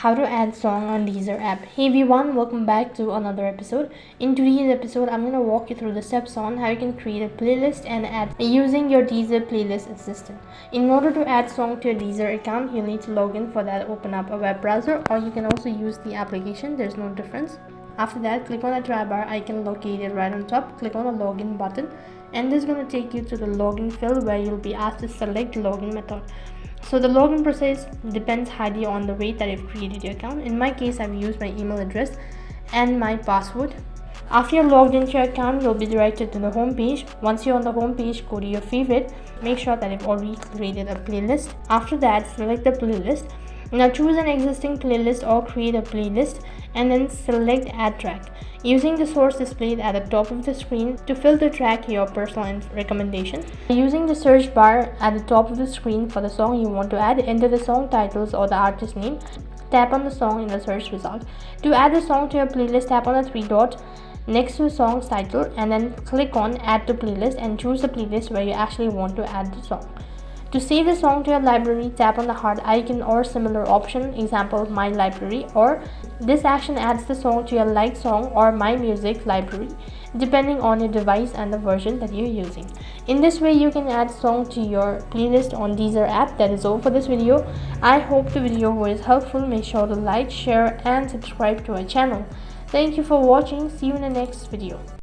How to add song on Deezer app. Hey everyone, welcome back to another episode. In today's episode, I'm gonna walk you through the steps on how you can create a playlist and add using your Deezer playlist assistant. In order to add song to your Deezer account, you'll need to log in. For that, open up a web browser, or you can also use the application. There's no difference. After that, click on the try bar icon located right on top. Click on the login button, and this is gonna take you to the login field where you'll be asked to select login method. So the login process depends highly on the way that you've created your account. In my case, I've used my email address and my password. After you're logged into your account, you'll be directed to the home page. Once you're on the home page, go to your favorite. Make sure that you've already created a playlist. After that, select the playlist. Now choose an existing playlist or create a playlist and then select add track. Using the source displayed at the top of the screen to filter track your personal recommendation. Using the search bar at the top of the screen for the song you want to add, enter the song titles or the artist name. Tap on the song in the search result. To add the song to your playlist, tap on the three dots next to the song's title and then click on add to playlist and choose the playlist where you actually want to add the song. To save the song to your library, tap on the heart icon or similar option, example my library, or this action adds the song to your like song or my music library depending on your device and the version that you're using. In this way, you can add song to your playlist on Deezer app. That is all for this video. I hope the video was helpful. Make sure to like, share and subscribe to our channel. Thank you for watching. See you in the next video.